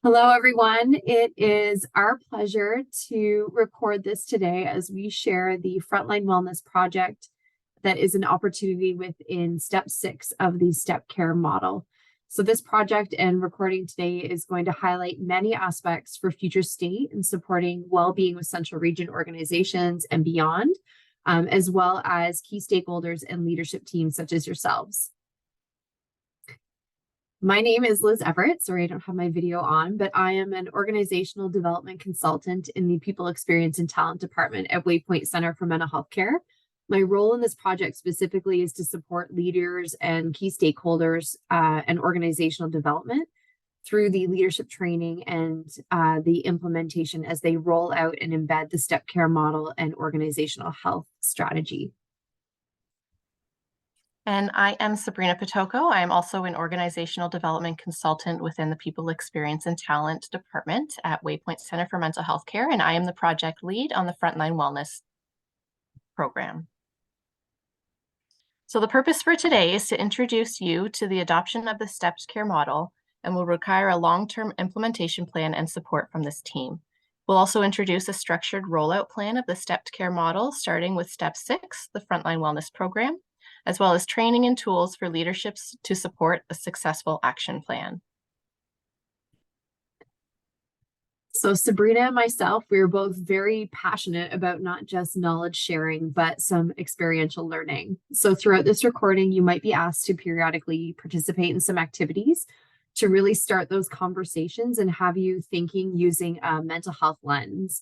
Hello, everyone. It is our pleasure to record this today as we share the Frontline Wellness project that is an opportunity within step 6 of the step care model. So this project and recording today is going to highlight many aspects for future state and supporting well-being with central region organizations and beyond, as well as key stakeholders and leadership teams such as yourselves. My name is Liz Everett. Sorry, I don't have my video on, but I am an organizational development consultant in the People Experience and Talent Department at Waypoint Center for Mental Health Care. My role in this project specifically is to support leaders and key stakeholders and organizational development through the leadership training and the implementation as they roll out and embed the step care model and organizational health strategy. And I am Sabrina Potoko. I am also an organizational development consultant within the People Experience and Talent Department at Waypoint Center for Mental Health Care, and I am the project lead on the Frontline Wellness program. So the purpose for today is to introduce you to the adoption of the stepped care model and will require a long-term implementation plan and support from this team. We'll also introduce a structured rollout plan of the stepped care model, starting with step 6, the Frontline Wellness program, as well as training and tools for leaderships to support a successful action plan. So Sabrina and myself, we are both very passionate about not just knowledge sharing, but some experiential learning. So throughout this recording, you might be asked to periodically participate in some activities to really start those conversations and have you thinking using a mental health lens.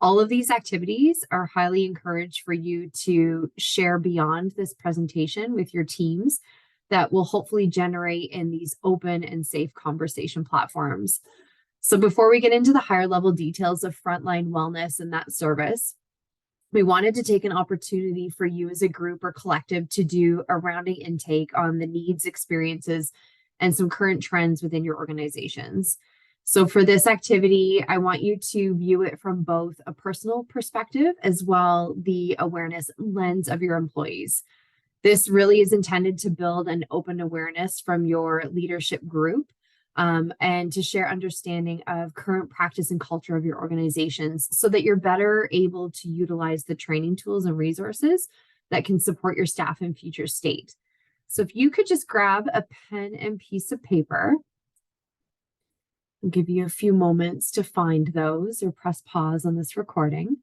All of these activities are highly encouraged for you to share beyond this presentation with your teams that will hopefully generate in these open and safe conversation platforms. So before we get into the higher level details of Frontline Wellness and that service, we wanted to take an opportunity for you as a group or collective to do a rounding intake on the needs, experiences, and some current trends within your organizations. So for this activity, I want you to view it from both a personal perspective as well the awareness lens of your employees. This really is intended to build an open awareness from your leadership group and to share understanding of current practice and culture of your organizations so that you're better able to utilize the training tools and resources that can support your staff in future state. So if you could just grab a pen and piece of paper, I'll give you a few moments to find those or press pause on this recording.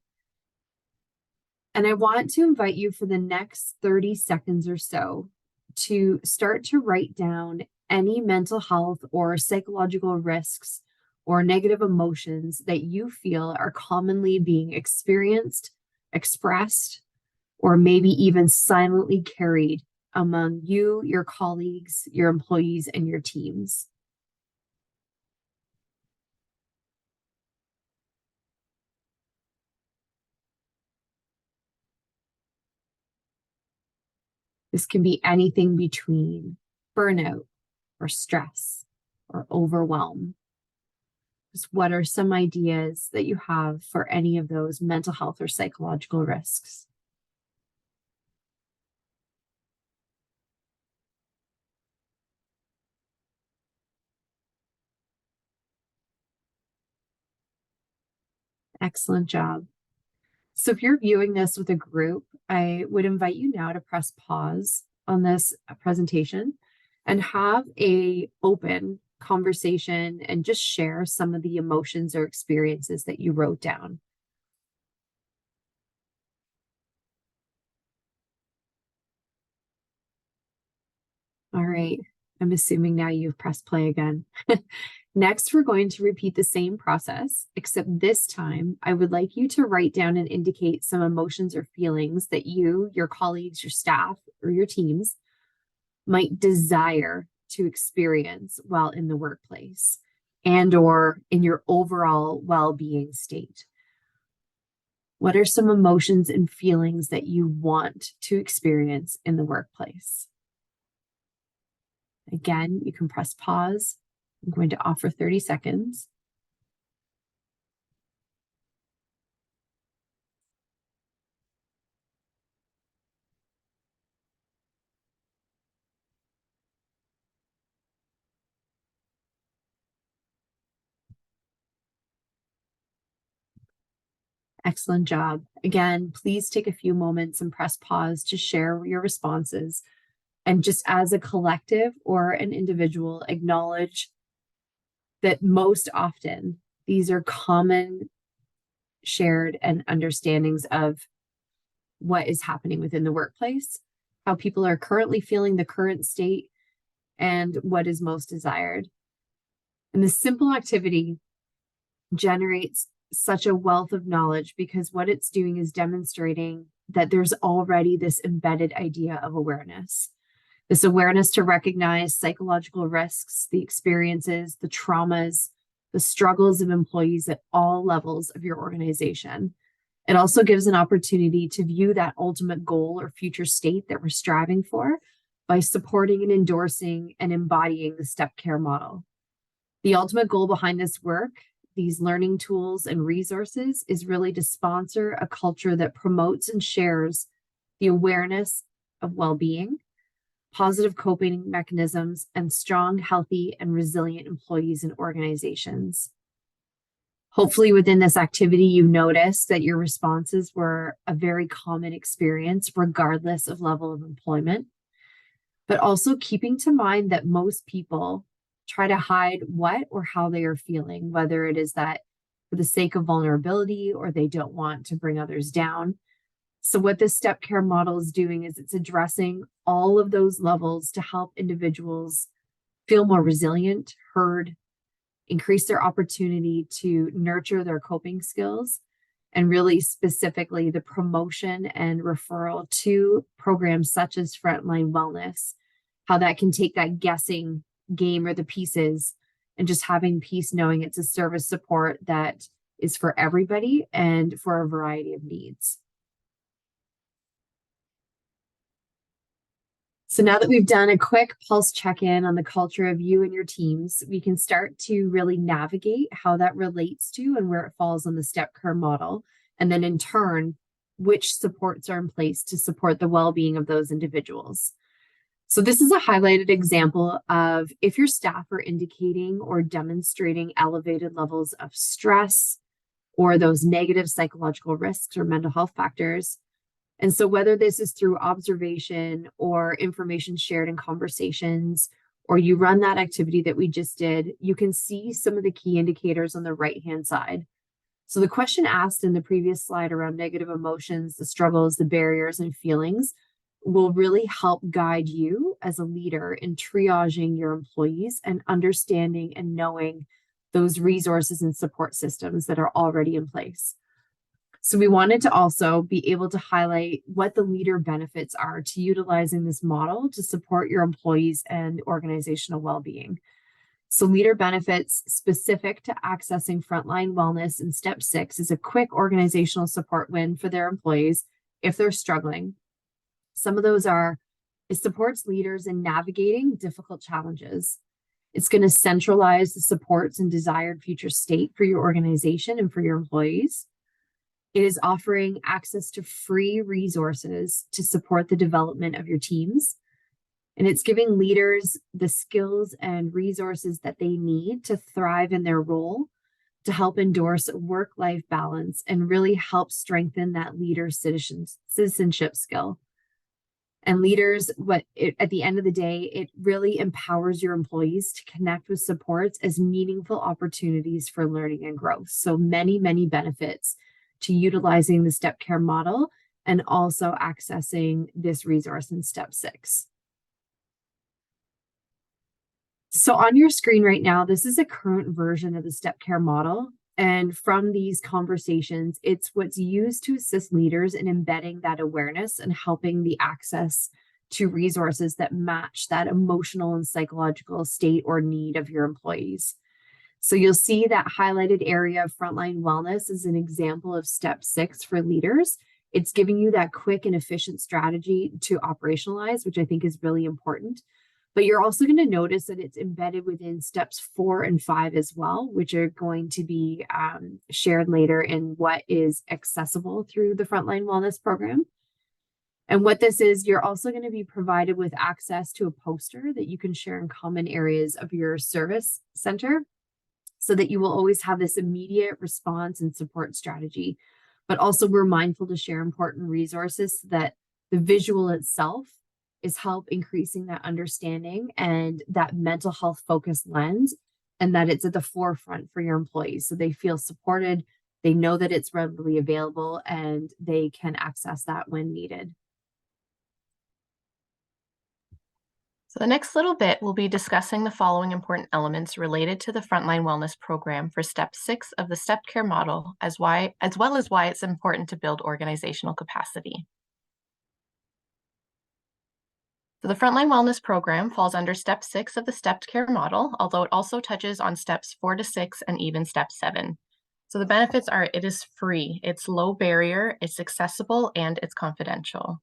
And I want to invite you for the next 30 seconds or so to start to write down any mental health or psychological risks or negative emotions that you feel are commonly being experienced, expressed, or maybe even silently carried among you, your colleagues, your employees, and your teams. This can be anything between burnout or stress or overwhelm. Just what are some ideas that you have for any of those mental health or psychological risks? Excellent job. So if you're viewing this with a group, I would invite you now to press pause on this presentation and have a open conversation and just share some of the emotions or experiences that you wrote down. All right, I'm assuming now you've pressed play again. Next, we're going to repeat the same process, except this time I would like you to write down and indicate some emotions or feelings that you, your colleagues, your staff, or your teams might desire to experience while in the workplace and or in your overall well-being state. What are some emotions and feelings that you want to experience in the workplace? Again, you can press pause. I'm going to offer 30 seconds. Excellent job. Again, please take a few moments and press pause to share your responses. And just as a collective or an individual, acknowledge that most often these are common shared and understandings of what is happening within the workplace, how people are currently feeling the current state, and what is most desired. And this simple activity generates such a wealth of knowledge because what it's doing is demonstrating that there's already this embedded idea of awareness. This awareness to recognize psychological risks, the experiences, the traumas, the struggles of employees at all levels of your organization. It also gives an opportunity to view that ultimate goal or future state that we're striving for by supporting and endorsing and embodying the step care model. The ultimate goal behind this work, these learning tools and resources, is really to sponsor a culture that promotes and shares the awareness of well-being, positive coping mechanisms, and strong, healthy, and resilient employees and organizations. Hopefully within this activity, you noticed that your responses were a very common experience, regardless of level of employment, but also keeping to mind that most people try to hide what or how they are feeling, whether it is that for the sake of vulnerability or they don't want to bring others down. So what this step care model is doing is it's addressing all of those levels to help individuals feel more resilient, heard, increase their opportunity to nurture their coping skills, and really specifically the promotion and referral to programs such as Frontline Wellness, how that can take that guessing game or the pieces and just having peace knowing it's a service support that is for everybody and for a variety of needs. So now that we've done a quick pulse check-in on the culture of you and your teams, we can start to really navigate how that relates to and where it falls on the step care model. And then in turn, which supports are in place to support the well-being of those individuals. So this is a highlighted example of if your staff are indicating or demonstrating elevated levels of stress or those negative psychological risks or mental health factors. And so whether this is through observation or information shared in conversations, or you run that activity that we just did, you can see some of the key indicators on the right-hand side. So the question asked in the previous slide around negative emotions, the struggles, the barriers, and feelings will really help guide you as a leader in triaging your employees and understanding and knowing those resources and support systems that are already in place. So we wanted to also be able to highlight what the leader benefits are to utilizing this model to support your employees and organizational well-being. So leader benefits specific to accessing Frontline Wellness in Step 6 is a quick organizational support win for their employees if they're struggling. Some of those are, it supports leaders in navigating difficult challenges. It's going to centralize the supports and desired future state for your organization and for your employees. It is offering access to free resources to support the development of your teams. And it's giving leaders the skills and resources that they need to thrive in their role, to help endorse work-life balance and really help strengthen that leader citizenship skill. And leaders, at the end of the day, it really empowers your employees to connect with supports as meaningful opportunities for learning and growth. So many, many benefits to utilizing the step care model and also accessing this resource in Step 6. So on your screen right now, this is a current version of the step care model. And from these conversations, it's what's used to assist leaders in embedding that awareness and helping the access to resources that match that emotional and psychological state or need of your employees. So you'll see that highlighted area of Frontline Wellness is an example of Step 6 for leaders. It's giving you that quick and efficient strategy to operationalize, which I think is really important. But you're also going to notice that it's embedded within Steps 4 and 5 as well, which are going to be shared later in what is accessible through the Frontline Wellness program. And what this is, you're also going to be provided with access to a poster that you can share in common areas of your service center so that you will always have this immediate response and support strategy. but also we're mindful to share important resources so that the visual itself is help increasing that understanding and that mental health focused lens, and that it's at the forefront for your employees so they feel supported, they know that it's readily available, and they can access that when needed. So the next little bit, we'll be discussing the following important elements related to the Frontline Wellness Program for Step 6 of the Step Care Model, as well as why it's important to build organizational capacity. So the Frontline Wellness Program falls under Step 6 of the Step Care Model, although it also touches on Steps 4 to 6 and even Step 7. So the benefits are it is free, it's low barrier, it's accessible, and it's confidential.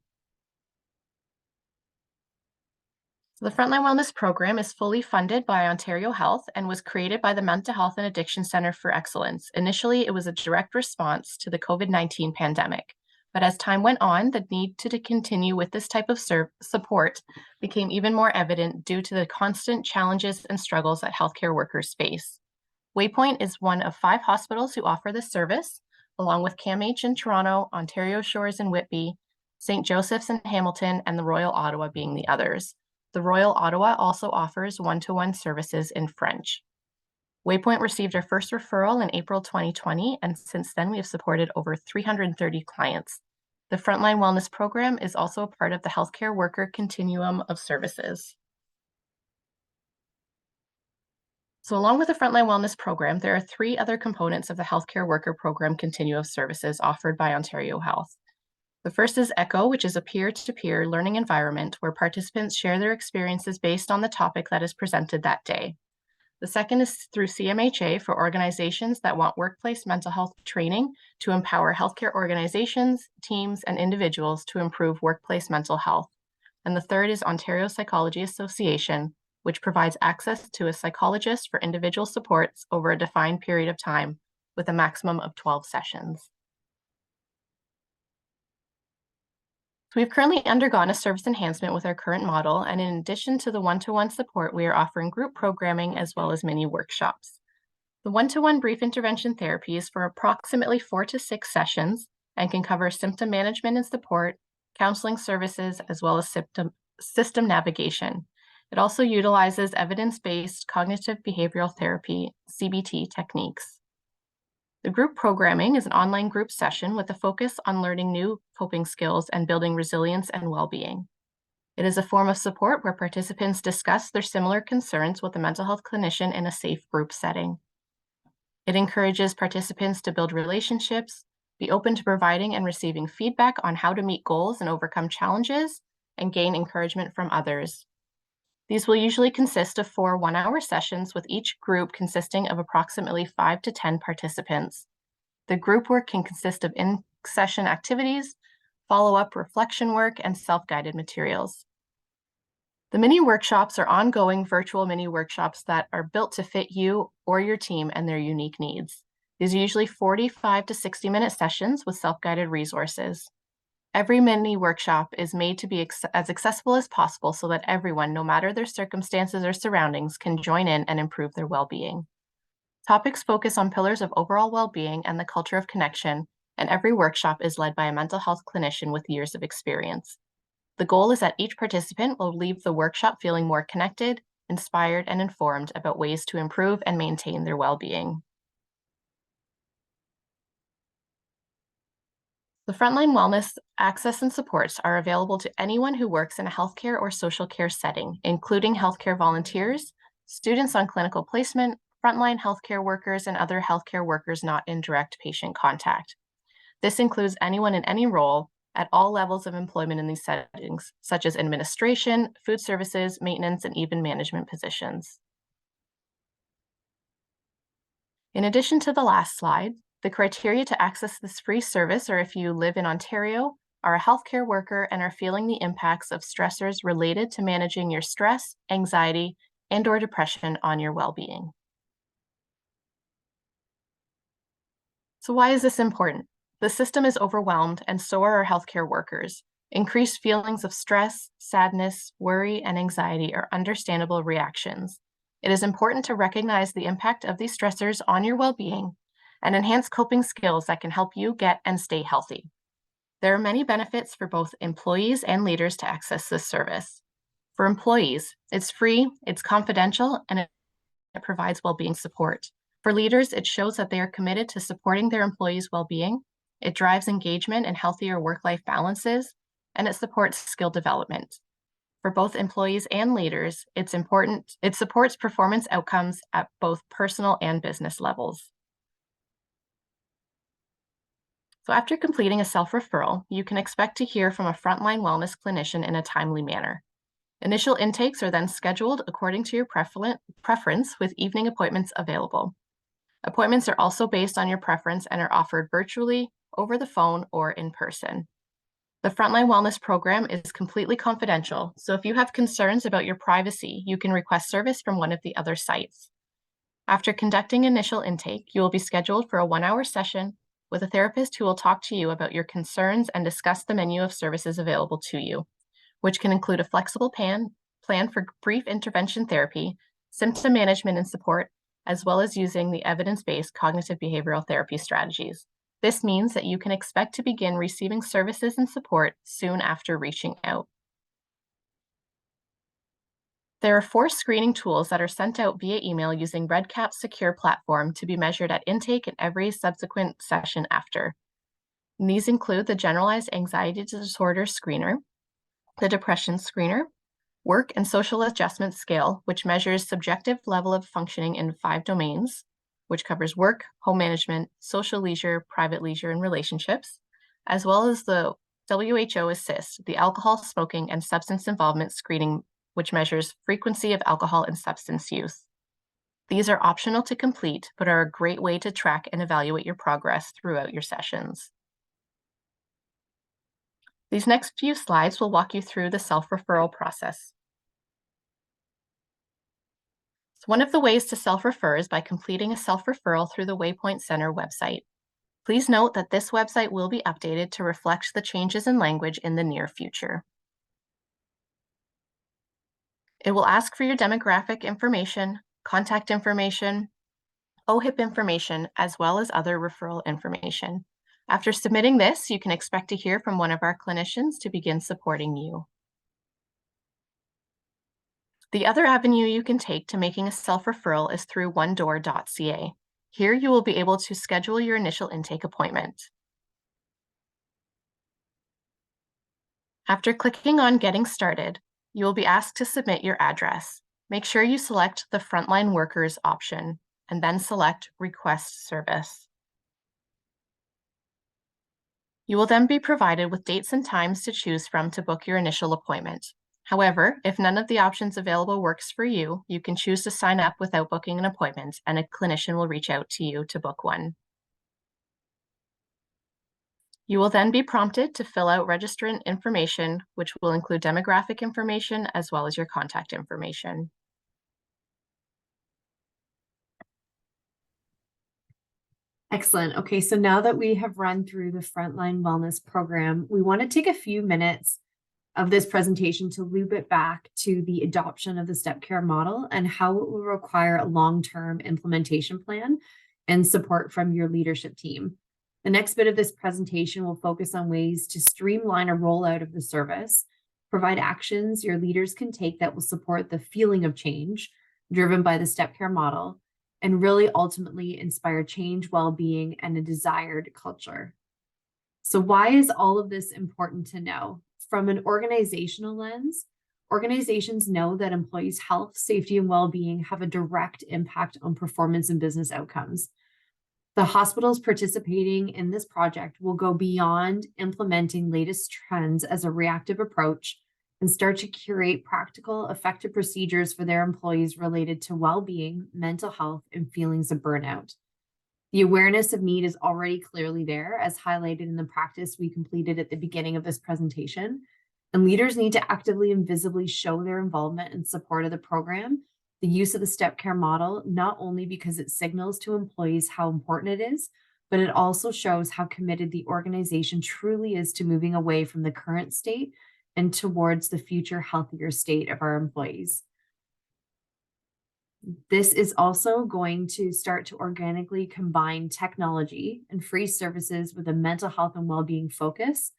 So the Frontline Wellness Program is fully funded by Ontario Health and was created by the Mental Health and Addiction Centre for Excellence. Initially, it was a direct response to the COVID-19 pandemic. But as time went on, the need to continue with this type of support became even more evident due to the constant challenges and struggles that healthcare workers face. Waypoint is one of 5 hospitals who offer this service, along with CAMH in Toronto, Ontario Shores in Whitby, St. Joseph's in Hamilton, and the Royal Ottawa being the others. The Royal Ottawa also offers one-to-one services in French. Waypoint received our first referral in April 2020, and since then we have supported over 330 clients. The Frontline Wellness Program is also a part of the healthcare worker continuum of services. So along with the Frontline Wellness Program, there are 3 other components of the healthcare worker program continuum of services offered by Ontario Health. The first is ECHO, which is a peer-to-peer learning environment where participants share their experiences based on the topic that is presented that day. The second is through CMHA for organizations that want workplace mental health training to empower healthcare organizations, teams, and individuals to improve workplace mental health. And the third is Ontario Psychology Association, which provides access to a psychologist for individual supports over a defined period of time with a maximum of 12 sessions. So we've currently undergone a service enhancement with our current model, and in addition to the one-to-one support, we are offering group programming as well as mini workshops. The one-to-one brief intervention therapy is for approximately 4 to 6 sessions and can cover symptom management and support, counseling services, as well as system navigation. It also utilizes evidence-based cognitive behavioral therapy, CBT techniques. The group programming is an online group session with a focus on learning new coping skills and building resilience and well-being. It is a form of support where participants discuss their similar concerns with a mental health clinician in a safe group setting. It encourages participants to build relationships, be open to providing and receiving feedback on how to meet goals and overcome challenges, and gain encouragement from others. These will usually consist of 4 one-hour sessions, with each group consisting of approximately 5 to 10 participants. The group work can consist of in-session activities, follow-up reflection work, and self-guided materials. The mini workshops are ongoing virtual mini workshops that are built to fit you or your team and their unique needs. These are usually 45 to 60-minute sessions with self-guided resources. Every mini workshop is made to be as accessible as possible so that everyone, no matter their circumstances or surroundings, can join in and improve their well-being. Topics focus on pillars of overall well-being and the culture of connection, and every workshop is led by a mental health clinician with years of experience. The goal is that each participant will leave the workshop feeling more connected, inspired, and informed about ways to improve and maintain their well-being. The Frontline Wellness access and supports are available to anyone who works in a healthcare or social care setting, including healthcare volunteers, students on clinical placement, frontline healthcare workers, and other healthcare workers not in direct patient contact. This includes anyone in any role at all levels of employment in these settings, such as administration, food services, maintenance, and even management positions. In addition to the last slide, the criteria to access this free service are if you live in Ontario, are a healthcare worker, and are feeling the impacts of stressors related to managing your stress, anxiety, and/or depression on your well-being. So why is this important? The system is overwhelmed, and so are our healthcare workers. Increased feelings of stress, sadness, worry, and anxiety are understandable reactions. It is important to recognize the impact of these stressors on your well-being and enhance coping skills that can help you get and stay healthy. There are many benefits for both employees and leaders to access this service. For employees, it's free, it's confidential, and it provides well-being support. For leaders, it shows that they are committed to supporting their employees' well-being. It drives engagement and healthier work-life balances, and it supports skill development. For both employees and leaders, it supports performance outcomes at both personal and business levels. So after completing a self-referral, you can expect to hear from a frontline wellness clinician in a timely manner. Initial intakes are then scheduled according to your preference with evening appointments available. Appointments are also based on your preference and are offered virtually, over the phone, or in person. The Frontline Wellness program is completely confidential, so if you have concerns about your privacy, you can request service from one of the other sites. After conducting initial intake, you will be scheduled for a 1-hour session with a therapist who will talk to you about your concerns and discuss the menu of services available to you, which can include a flexible plan for brief intervention therapy, symptom management and support, as well as using the evidence-based cognitive behavioral therapy strategies. This means that you can expect to begin receiving services and support soon after reaching out. There are 4 screening tools that are sent out via email using REDCap's secure platform to be measured at intake and every subsequent session after. And these include the Generalized Anxiety Disorder Screener, the Depression Screener, Work and Social Adjustment Scale, which measures subjective level of functioning in 5 domains, which covers work, home management, social leisure, private leisure, and relationships, as well as the WHO Assist, the Alcohol, Smoking, and Substance Involvement Screening, which measures frequency of alcohol and substance use. These are optional to complete, but are a great way to track and evaluate your progress throughout your sessions. These next few slides will walk you through the self-referral process. So one of the ways to self-refer is by completing a self-referral through the Waypoint Center website. Please note that this website will be updated to reflect the changes in language in the near future. It will ask for your demographic information, contact information, OHIP information, as well as other referral information. After submitting this, you can expect to hear from one of our clinicians to begin supporting you. The other avenue you can take to making a self-referral is through onedoor.ca. Here you will be able to schedule your initial intake appointment. After clicking on Getting Started, you will be asked to submit your address. Make sure you select the Frontline Workers option and then select Request Service. You will then be provided with dates and times to choose from to book your initial appointment. However, if none of the options available works for you, you can choose to sign up without booking an appointment, and a clinician will reach out to you to book one. You will then be prompted to fill out registrant information, which will include demographic information as well as your contact information. Excellent. Okay, so now that we have run through the Frontline Wellness program, we want to take a few minutes of this presentation to loop it back to the adoption of the step care model and how it will require a long-term implementation plan and support from your leadership team. The next bit of this presentation will focus on ways to streamline a rollout of the service, provide actions your leaders can take that will support the feeling of change driven by the step care model, and really ultimately inspire change, well-being, and a desired culture. So why is all of this important to know? From an organizational lens, organizations know that employees' health, safety, and well-being have a direct impact on performance and business outcomes. The hospitals participating in this project will go beyond implementing latest trends as a reactive approach and start to curate practical, effective procedures for their employees related to well-being, mental health, and feelings of burnout. The awareness of need is already clearly there, as highlighted in the practice we completed at the beginning of this presentation, and leaders need to actively and visibly show their involvement and support of the program, the use of the step care model, not only because it signals to employees how important it is, but it also shows how committed the organization truly is to moving away from the current state and towards the future healthier state of our employees. This is also going to start to organically combine technology and free services with a mental health and well-being focus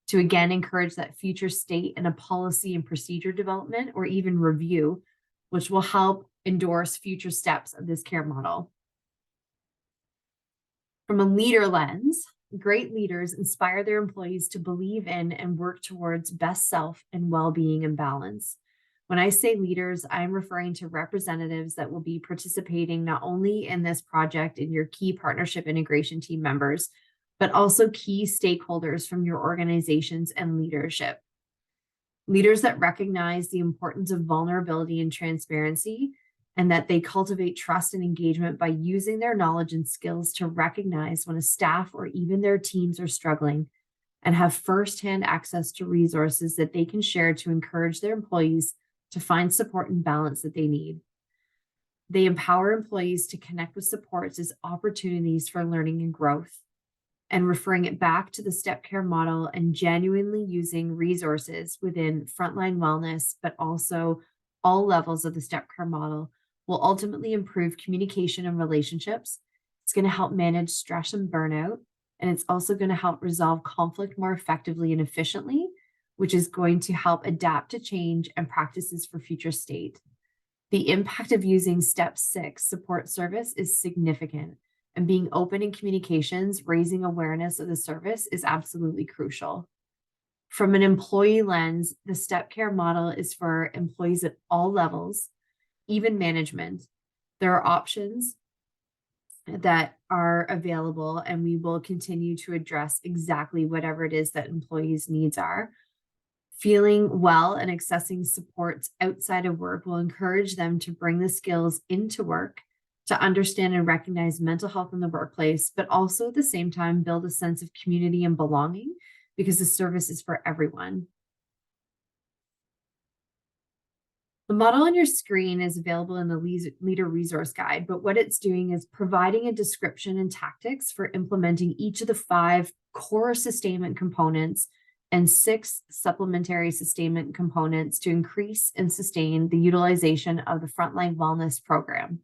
to again encourage that future state and a policy and procedure development or even review, which will help endorse future steps of this care model. From a leader lens, great leaders inspire their employees to believe in and work towards best self and well-being and balance. When I say leaders, I'm referring to representatives that will be participating not only in this project and your key partnership integration team members, but also key stakeholders from your organizations and leadership. Leaders that recognize the importance of vulnerability and transparency, and that they cultivate trust and engagement by using their knowledge and skills to recognize when a staff or even their teams are struggling, and have firsthand access to resources that they can share to encourage their employees to find support and balance that they need. They empower employees to connect with supports as opportunities for learning and growth, and referring it back to the step care model and genuinely using resources within Frontline Wellness, but also all levels of the step care model will ultimately improve communication and relationships. It's going to help manage stress and burnout, and it's also going to help resolve conflict more effectively and efficiently, which is going to help adapt to change and practices for future state. The impact of using step 6 support service is significant, and being open in communications, raising awareness of the service is absolutely crucial. From an employee lens, the step care model is for employees at all levels, even management. There are options that are available, and we will continue to address exactly whatever it is that employees' needs are. Feeling well and accessing supports outside of work will encourage them to bring the skills into work to understand and recognize mental health in the workplace, but also at the same time build a sense of community and belonging because the service is for everyone. The model on your screen is available in the Leader Resource Guide, but what it's doing is providing a description and tactics for implementing each of the 5 core sustainment components and 6 supplementary sustainment components to increase and sustain the utilization of the Frontline Wellness program.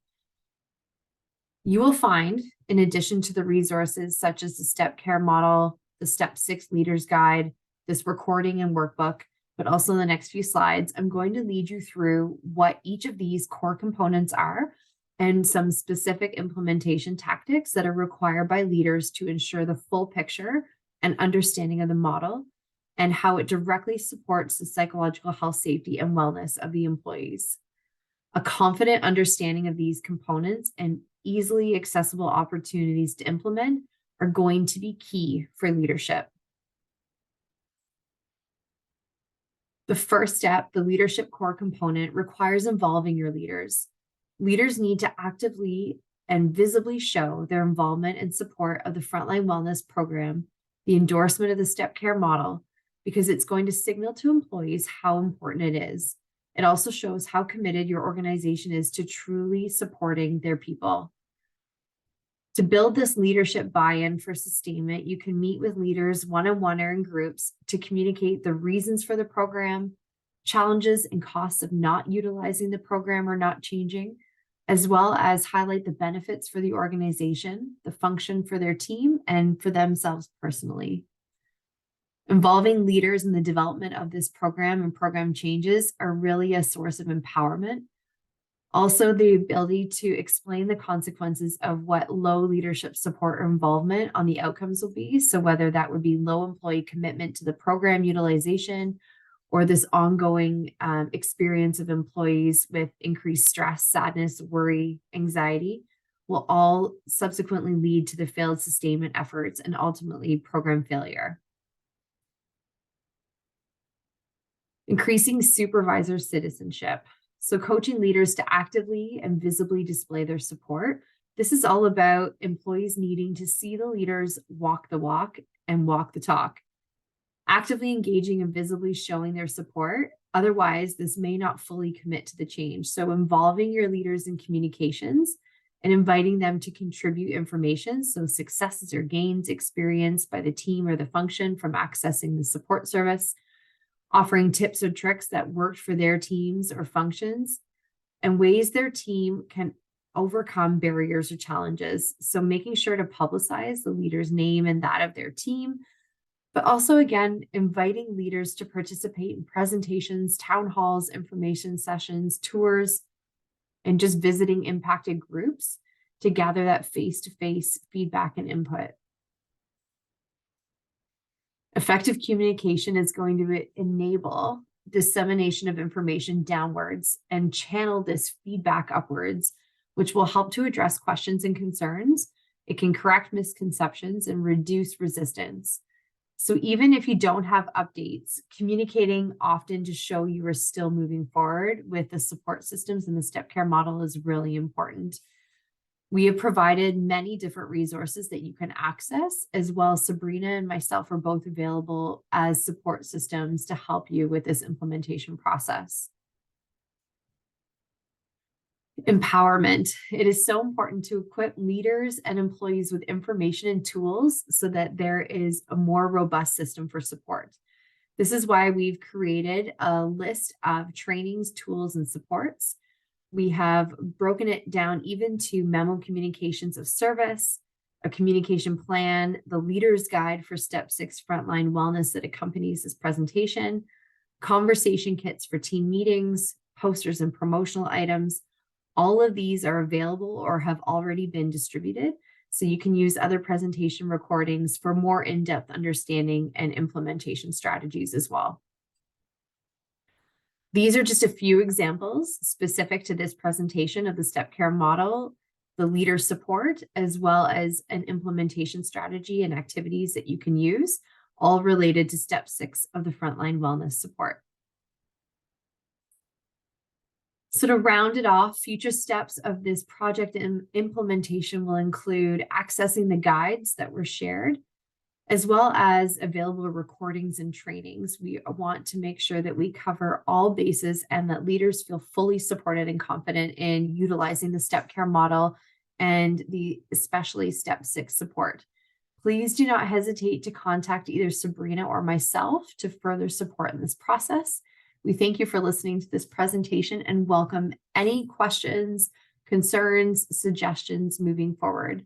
You will find, in addition to the resources such as the step care model, the step 6 leaders guide, this recording and workbook, but also in the next few slides, I'm going to lead you through what each of these core components are and some specific implementation tactics that are required by leaders to ensure the full picture and understanding of the model and how it directly supports the psychological health, safety, and wellness of the employees. A confident understanding of these components and easily accessible opportunities to implement are going to be key for leadership. The first step, the leadership core component, requires involving your leaders. Leaders need to actively and visibly show their involvement and support of the Frontline Wellness program, the endorsement of the step care model, because it's going to signal to employees how important it is. It also shows how committed your organization is to truly supporting their people. To build this leadership buy-in for sustainment, you can meet with leaders one-on-one or in groups to communicate the reasons for the program, challenges and costs of not utilizing the program or not changing, as well as highlight the benefits for the organization, the function for their team, and for themselves personally. Involving leaders in the development of this program and program changes are really a source of empowerment. Also, the ability to explain the consequences of what low leadership support or involvement on the outcomes will be. So whether that would be low employee commitment to the program utilization or this ongoing experience of employees with increased stress, sadness, worry, anxiety, will all subsequently lead to the failed sustainment efforts and ultimately program failure. Increasing supervisor citizenship. So coaching leaders to actively and visibly display their support. This is all about employees needing to see the leaders walk the walk and walk the talk. Actively engaging and visibly showing their support. Otherwise, this may not fully commit to the change. So involving your leaders in communications and inviting them to contribute information. So successes or gains experienced by the team or the function from accessing the support service. Offering tips or tricks that worked for their teams or functions, and ways their team can overcome barriers or challenges. So making sure to publicize the leader's name and that of their team, but also, again, inviting leaders to participate in presentations, town halls, information sessions, tours, and just visiting impacted groups to gather that face-to-face feedback and input. Effective communication is going to enable dissemination of information downwards and channel this feedback upwards, which will help to address questions and concerns. It can correct misconceptions and reduce resistance. So even if you don't have updates, communicating often to show you are still moving forward with the support systems and the step care model is really important. We have provided many different resources that you can access, as well as Sabrina and myself are both available as support systems to help you with this implementation process. Empowerment. It is so important to equip leaders and employees with information and tools so that there is a more robust system for support. This is why we've created a list of trainings, tools, and supports. We have broken it down even to memo communications of service, a communication plan, the leader's guide for Step 6 Frontline Wellness that accompanies this presentation, conversation kits for team meetings, posters and promotional items. All of these are available or have already been distributed, so you can use other presentation recordings for more in-depth understanding and implementation strategies as well. These are just a few examples specific to this presentation of the step care model, the leader support, as well as an implementation strategy and activities that you can use, all related to Step 6 of the Frontline Wellness support. So to round it off, future steps of this project and implementation will include accessing the guides that were shared, as well as available recordings and trainings. We want to make sure that we cover all bases and that leaders feel fully supported and confident in utilizing the step care model and the especially Step 6 support. Please do not hesitate to contact either Sabrina or myself to further support in this process. We thank you for listening to this presentation and welcome any questions, concerns, suggestions moving forward.